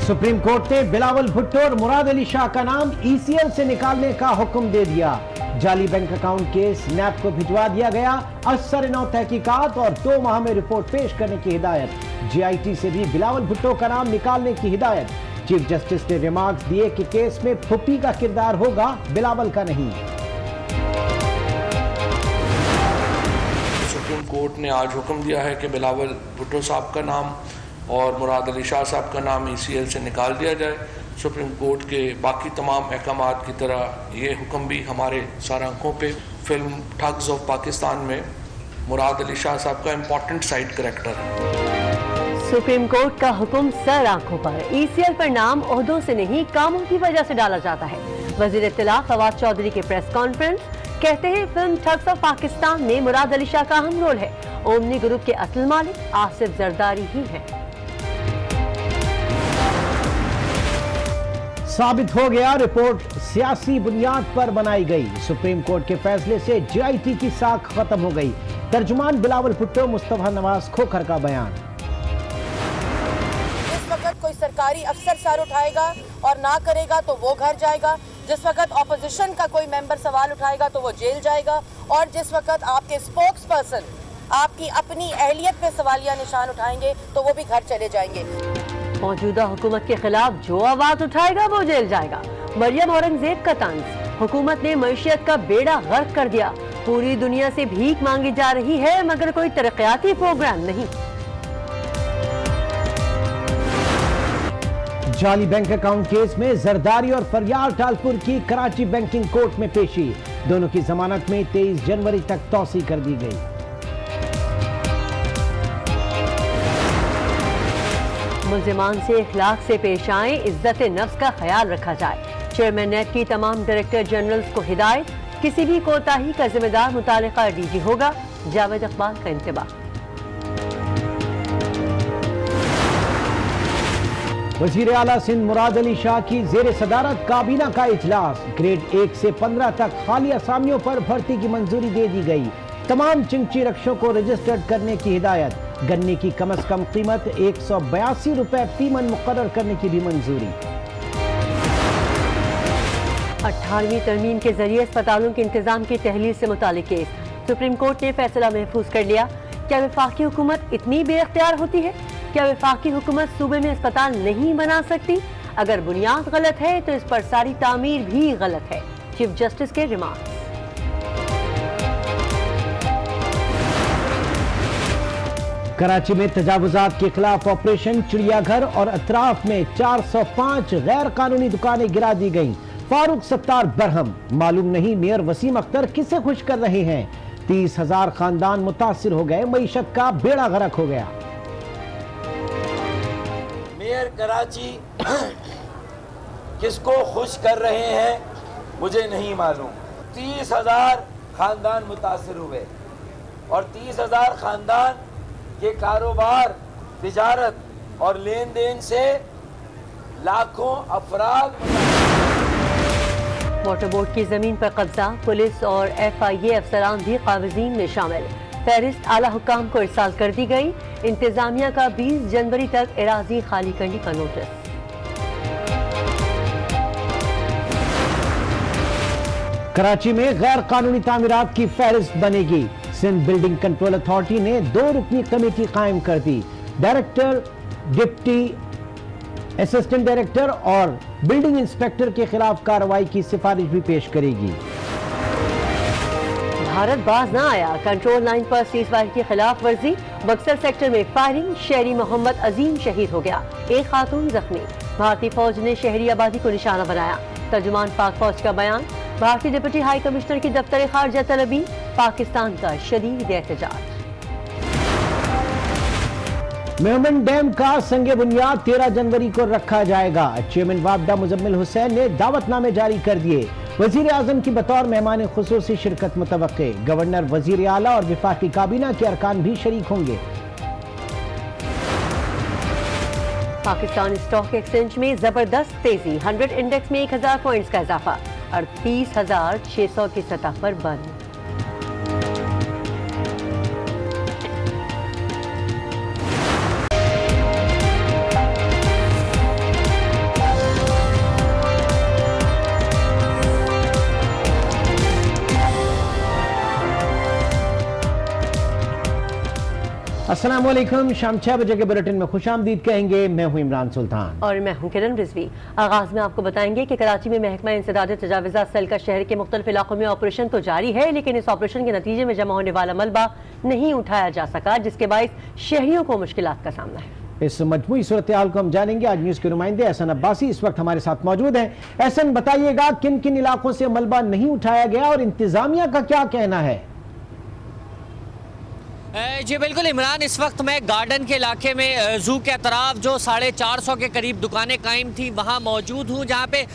Supreme court ने बिलावल भुट्टो और मुराद अली शाह का नाम ईसीएल से निकालने का हुक्म दे दिया। जाली बैंक अकाउंट केस नैब को भिजवा दिया गया। असर-ए-नौ तहकीकात और 2 माह में रिपोर्ट पेश करने की हिदायत। जीआईटी से भी बिलावल भुट्टो का नाम निकालने की हिदायत। चीफ जस्टिस ने रिमार्क्स दिए कि केस में फुप्पी का किरदार होगा, बिलावल का नहीं। सुप्रीम कोर्ट ने आज हुक्म दिया है कि बिलावल भुट्टो साहब का नाम और मुराद अली शाह साहब का नाम ईसीएल से निकाल दिया जाए। सुप्रीम कोर्ट के बाकी तमाम अहकामात की तरह ये हुक्म भी हमारे सारा आंखों पे। फिल्म ठग्स ऑफ पाकिस्तान में मुराद अली शाह साहब का इम्पोर्टेंट साइड करेक्टर है। सुप्रीम कोर्ट का हुक्म सर आंखों पर। ईसीएल पर नाम ओहदों से नहीं, कामों की वजह से डाला जाता है। वजीर इत्तला फवाद चौधरी की प्रेस कॉन्फ्रेंस, कहते हैं फिल्म ठग्स ऑफ पाकिस्तान में मुराद अली शाह का अहम रोल है। ओमनी ग्रुप के असल मालिक आसिफ जरदारी ही है। साबित हो गया रिपोर्ट सियासी बुनियाद पर बनाई गई। सुप्रीम कोर्ट के फैसले से जीआईटी की साख खत्म हो गई। तर्जुमान बिलावल भुट्टो, मुस्तफा नवाज खोखर का बयान। जिस वक्त कोई सरकारी अफसर सर उठाएगा और ना करेगा तो वो घर जाएगा, जिस वक्त ऑपोजिशन का कोई मेंबर सवाल उठाएगा तो वो जेल जाएगा, और जिस वक्त आपके स्पोक्स पर्सन आपकी अपनी अहलियत पे सवालिया निशान उठाएंगे तो वो भी घर चले जाएंगे। मौजूदा हुकूमत के खिलाफ जो आवाज उठाएगा वो जेल जाएगा। मरियम औरंगजेब का तंज, हुकूमत ने मईशत का बेड़ा गर्क कर दिया। पूरी दुनिया से भीख मांगी जा रही है मगर कोई तरक्याती प्रोग्राम नहीं। जाली बैंक अकाउंट केस में जरदारी और फरियाद टालपुर की कराची बैंकिंग कोर्ट में पेशी। दोनों की जमानत में 23 जनवरी तक तौसी कर दी गई। मुल्जिमान से इखलाक से पेश आए, इज्जत नफ्स का ख्याल रखा जाए। चेयरमैन नेट की तमाम डायरेक्टर जनरल्स को हिदायत, किसी भी कोताही का जिम्मेदार मुतालिका डीजी होगा। जावेद इकबाल का इंतबाह। वजीर आला सिंध मुराद अली शाह की जेर सदारत काबीना का इजलास। ग्रेड 1 से 15 तक खाली असामियों पर भर्ती की मंजूरी दे दी गई। तमाम चिंची रक्षों को रजिस्टर्ड करने की हिदायत। गन्ने की कम अज कम कीमत 182 रुपए फी मन मुकर्रर करने की भी मंजूरी। 18वीं तरमीम के जरिए अस्पतालों के इंतजाम की तहलील से मुतालिक केस। सुप्रीम कोर्ट ने फैसला महफूज कर लिया। क्या वफाकी हुकूमत इतनी बेअख्तियार होती है? क्या वफाकी हुकूमत सूबे में अस्पताल नहीं बना सकती? अगर बुनियाद गलत है तो इस पर सारी तामीर भी गलत है। चीफ जस्टिस के रिमार्क। कराची में तजावुजात के खिलाफ ऑपरेशन चिड़ियाघर और अतराफ में 405 गैर कानूनी दुकानें गिरा दी गईं। फारूक सत्तार बरहम, मालूम नहीं मेयर वसीम अख्तर किसे खुश कर रहे हैं। 30,000 खानदान मुतासिर हो गए, मईशत का बेड़ा गर्क हो गया। मेयर कराची किसको खुश कर रहे हैं मुझे नहीं मालूम। 30,000 खानदान मुतासिर हुए और 30,000 खानदान के कारोबार, तिजारत और लेन देन से लाखों अफराद। वाटर बोर्ड की जमीन पर कब्जा, पुलिस और FIA अफसरान भी काबिजीन में शामिल। फहरिस्त आला हुकाम को इरसाल कर दी गई। इंतजामिया का 20 जनवरी तक एराजी खाली करने का नोटिस। कराची में गैर कानूनी तामीरात की फहरिस्त बनेगी। सिंध बिल्डिंग कंट्रोल अथॉरिटी ने 2 रुकनी कमेटी कायम कर दी। डायरेक्टर, डिप्टी असिस्टेंट डायरेक्टर और बिल्डिंग इंस्पेक्टर के खिलाफ कार्रवाई की सिफारिश भी पेश करेगी। भारत बाज ना आया, कंट्रोल लाइन पर सीजफायर की खिलाफ वर्जी। बक्सर सेक्टर में फायरिंग, शहरी मोहम्मद अजीम शहीद हो गया, एक खातून जख्मी। भारतीय फौज ने शहरी आबादी को निशाना बनाया। तर्जुमान पाक फौज का बयान। भारतीय डिप्टी हाई कमिश्नर की दफ्तर खारजा तलबी, पाकिस्तान का शदीद एहतजाज। मेमन डैम का संगे बुनियाद 13 जनवरी को रखा जाएगा। चेयरमैन वाबडा मुजम्मिल हुसैन ने दावतनामे जारी कर दिए। वजीर आजम की बतौर मेहमान खुसूसी शिरकत मुतवक्के। गवर्नर, वजीर आला और विफाकी काबीना के अरकान भी शरीक होंगे। पाकिस्तान स्टॉक एक्सचेंज में जबरदस्त तेजी, 100 इंडेक्स में 1000 पॉइंट्स का इजाफा, 38,600 की सतह पर बंद। अस्सलाम वालेकुम। शाम 6 बजे के बुलेटिन में खुशामदीद कहेंगे। मैं हूं इमरान सुल्तान और मैं हूं किरण रिजवी। आगाज में आपको बताएंगे कि कराची में महकमा इंसदाद तजावुज़ात सेल का शहर के मुख्तलिफ इलाकों में ऑपरेशन तो जारी है, लेकिन इस ऑपरेशन के नतीजे में जमा होने वाला मलबा नहीं उठाया जा सका, जिसके बायस शहरियों को मुश्किलात का सामना है। इस मजमूई सूरत हाल को हम जानेंगे। आज न्यूज के नुमाइंदे एहसन अब्बासी इस वक्त हमारे साथ मौजूद हैं। एहसन, बताइएगा किन किन इलाकों से मलबा नहीं उठाया गया और इंतजामिया का क्या कहना है? जी बिल्कुल इमरान, इस वक्त मैं गार्डन के इलाके में जू के अतराफ जो 450 के करीब दुकानें कायम थी वहाँ मौजूद हूँ, जहाँ पे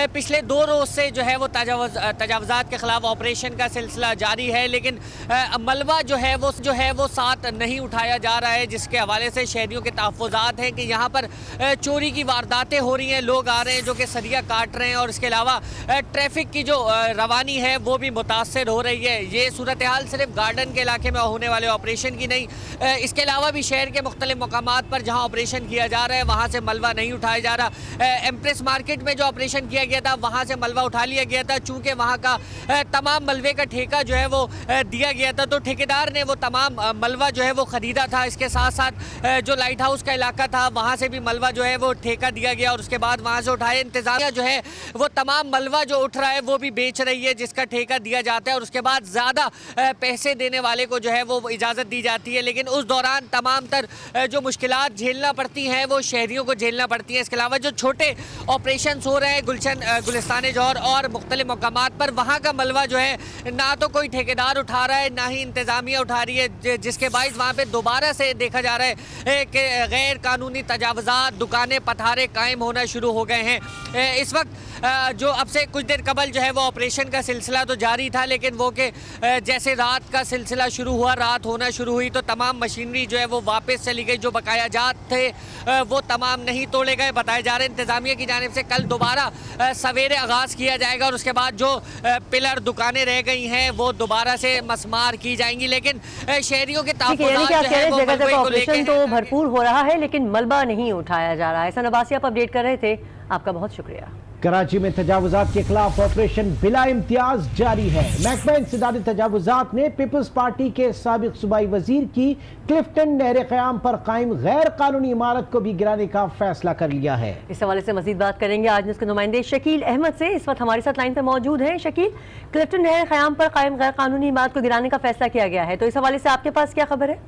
पिछले 2 रोज़ से जो है वो तजावुज़ात के ख़िलाफ़ ऑपरेशन का सिलसिला जारी है, लेकिन मलबा जो है वो साथ नहीं उठाया जा रहा है, जिसके हवाले से शहरियों के तहफ़्फ़ुज़ात हैं कि यहाँ पर चोरी की वारदातें हो रही हैं, लोग आ रहे हैं जो कि सरिया काट रहे हैं और इसके अलावा ट्रैफिक की जो रवानी है वो भी मुतासर हो रही है। ये सूरत हाल सिर्फ गार्डन के इलाके में होने वाले ऑपरेशन की नहीं, इसके अलावा भी शहर के मुख्तलिफ मकामात पर जहां ऑपरेशन किया जा रहा है वहां से मलबा नहीं उठाया जा रहा। एम्प्रेस मार्केट में जो ऑपरेशन किया गया था वहां से मलबा उठा लिया गया था, चूंकि वहां का तमाम मलबे का ठेका जो है वो दिया गया था, तो ठेकेदार ने वो तमाम मलबा जो है वो ख़रीदा था। इसके साथ साथ जो लाइट हाउस का इलाका था वहाँ से भी मलबा जो है वो ठेका दिया गया और उसके बाद वहाँ से उठाए। इंतज़ामिया जो है वो तमाम मलबा जो उठ रहा है वो भी बेच रही है, जिसका ठेका दिया जाता है और उसके बाद ज़्यादा पैसे देने वाले को जो है वो इजाज़त दी जाती है, लेकिन उस दौरान तमाम तर जो मुश्किलात झेलना पड़ती हैं वो शहरियों को झेलना पड़ती हैं। इसके अलावा जो छोटे ऑपरेशन हो रहे हैं गुलिस्तान जौहर और मुख्तलिफ मकामात पर, वहाँ का मलबा जो है ना तो कोई ठेकेदार उठा रहा है ना ही इंतज़ामिया उठा रही है, जिसके बायस वहाँ पे दोबारा से देखा जा रहा है कि गैर कानूनी तजावुज़ात, दुकानें पथारे कायम होना शुरू हो गए हैं। इस वक्त जो अब से कुछ देर कबल जो है वो ऑपरेशन का सिलसिला तो जारी था, लेकिन वो कि जैसे रात का सिलसिला शुरू हुआ, रात होना शुरू हुई तो तमाम मशीनरी जो है वो वापस चली गई, जो बकाया जात थे वो तमाम नहीं तोड़े गए। बताया जा रहा है इंतज़ामिया की जानिब से कल दोबारा सवेरे आगाज़ किया जाएगा और उसके बाद जो पिलर दुकानें रह गई हैं वो दोबारा से मसमार की जाएंगी, लेकिन शहरियों के ऑपरेशन तो भरपूर हो रहा है लेकिन मलबा नहीं उठाया जा रहा है। एहसन अब्बासी आप अपडेट कर रहे थे, आपका बहुत शुक्रिया। कराची में तजावुज़ात के खिलाफ ऑपरेशन बिला इम्तियाज जारी है। महकमा इंसदाद तजावुज़ात ने पीपल्स पार्टी के साबिक सूबाई वजीर की क्लिफ्टन नहर क़याम पर कायम गैर कानूनी इमारत को भी गिराने का फैसला कर लिया है। इस हवाले से मजीद बात करेंगे आज न्यूज़ के नुमाइंदे शकील अहमद से, इस वक्त हमारे साथ लाइन पर मौजूद हैं। शकील, क्लिफ्टन नहर क़याम पर कायम गैर कानूनी इमारत को गिराने का फैसला किया गया है, तो इस हवाले से आपके पास क्या खबर है?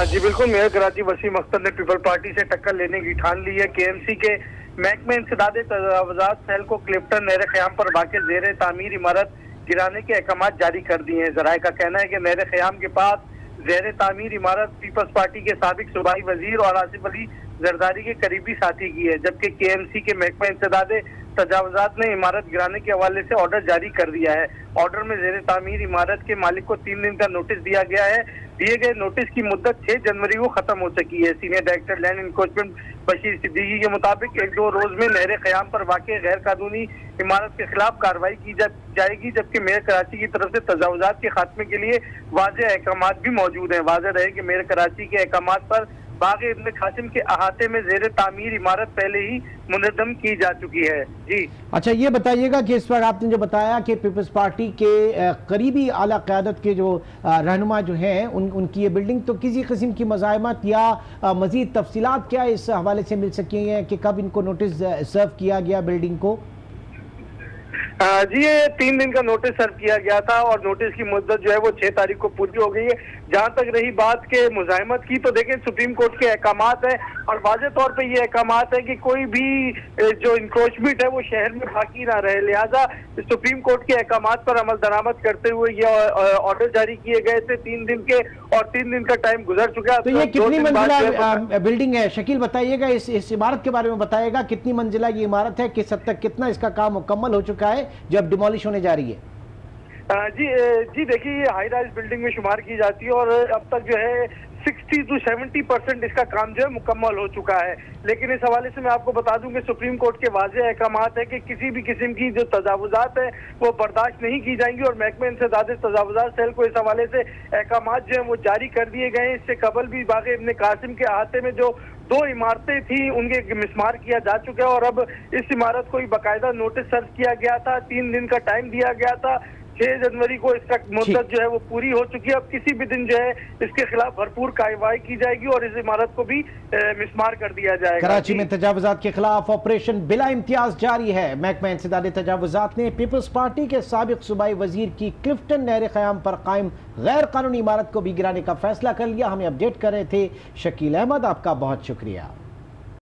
जी बिल्कुल, मेयर कराची वसीम अख्तर ने पीपल पार्टी से टक्कर लेने की ठान ली है। केएमसी के महकमे इंसदाद तजावुज़ात सेल को क्लिफ्टन नहर क़याम पर वाक़िअ ज़ेर तामीर इमारत गिराने के अहकाम जारी कर दिए हैं। ज़राए का कहना है कि नहर क़याम के पास ज़ेर तामीर इमारत पीपल्स पार्टी के साबिक सूबाई वजीर और आसिफ अली जरदारी के करीबी साथी की है, जबकि केएमसी के महकमा इंसदाद तजावुज़ात ने इमारत गिराने के हवाले से ऑर्डर जारी कर दिया है। ऑर्डर में ज़ेर तामीर इमारत के मालिक को 3 दिन का नोटिस दिया गया है। दिए गए नोटिस की मुद्दत 6 जनवरी को खत्म हो चुकी है। Senior director land encroachment Bashir Siddiqui के मुताबिक 1-2 रोज में नहर क़याम पर वाक़िअ गैर कानूनी इमारत के खिलाफ कार्रवाई की जाएगी, जबकि मेयर कराची की तरफ से तजावुज़ात के खात्मे के लिए वाज़ेह अहकाम भी मौजूद हैं। वाज़ेह रहे कि मेयर कराची के अहकाम पर बाग इब्न कासिम के अहाते में ज़ेर तामीर इमारत पहले ही मुनज़्ज़म की जा चुकी है। जी अच्छा, ये बताइएगा कि इस वक्त आपने जो बताया कि पीपल्स पार्टी के करीबी आला क़यादत के जो रहनुमा जो हैं उनकी ये बिल्डिंग, तो किसी किस्म की मज़ाहमत या मज़ीद तफसीलात क्या इस हवाले से मिल सकी हैं कि कब इनको नोटिस सर्व किया गया बिल्डिंग को? जी, ये 3 दिन का नोटिस सर्व किया गया था और नोटिस की मुद्दत जो है वो 6 तारीख को पूरी हो गई है। जहां तक रही बात के मुज़ाहमत की, तो देखें सुप्रीम कोर्ट के अहकामात है और वाज़ेह तौर पे ये अहकामात है कि कोई भी जो इंक्रोचमेंट है वो शहर में बाकी ना रहे, लिहाजा सुप्रीम कोर्ट के अहकामात पर अमल दरामद करते हुए ये ऑर्डर जारी किए गए थे 3 दिन के, और 3 दिन का टाइम गुजर चुका है। तो ये कितनी मंजिला बिल्डिंग है शकील, बताइएगा इस इमारत के बारे में बताइएगा, कितनी मंजिला ये इमारत है, किस हद तक कितना इसका काम मुकम्मल हो चुका है जब डिमोलिश होने जा रही है? जी देखिए, ये हाई राइज बिल्डिंग में शुमार की जाती है और अब तक जो है 60 to 70% इसका काम जो है मुकम्मल हो चुका है। लेकिन इस हवाले से मैं आपको बता दूं कि सुप्रीम कोर्ट के वाज़ेह अहकामात है कि किसी भी किस्म की जो तजावुज़ात है वो बर्दाश्त नहीं की जाएंगी और महकमे इंसदाद तजावुज़ात सेल को इस हवाले से अहकामात जो है वो जारी कर दिए गए हैं। इससे कबल भी बाग इब्न कासिम के अहाते में जो 2 इमारतें थी उनके मिसमार किया जा चुका है और अब इस इमारत को ही बाकायदा नोटिस सर्व किया गया था, 3 दिन का टाइम दिया गया था। 6 जनवरी को इसका मुद्दत जो है वो पूरी हो चुकी है। अब किसी भी दिन जो है इसके खिलाफ भरपूर कार्रवाई की जाएगी और इस इमारत को भी मिसमार कर दिया जाएगा। कराची में तजावुजात के खिलाफ ऑपरेशन बिला इम्तियाज जारी है। महकमा इंसदाद तजावुजात ने पीपल्स पार्टी के साबिक सूबाई वजीर की क्लिफ्टन नहर क़याम पर कायम गैर कानूनी इमारत को भी गिराने का फैसला कर लिया। हमें अपडेट कर रहे थे शकील अहमद, आपका बहुत शुक्रिया।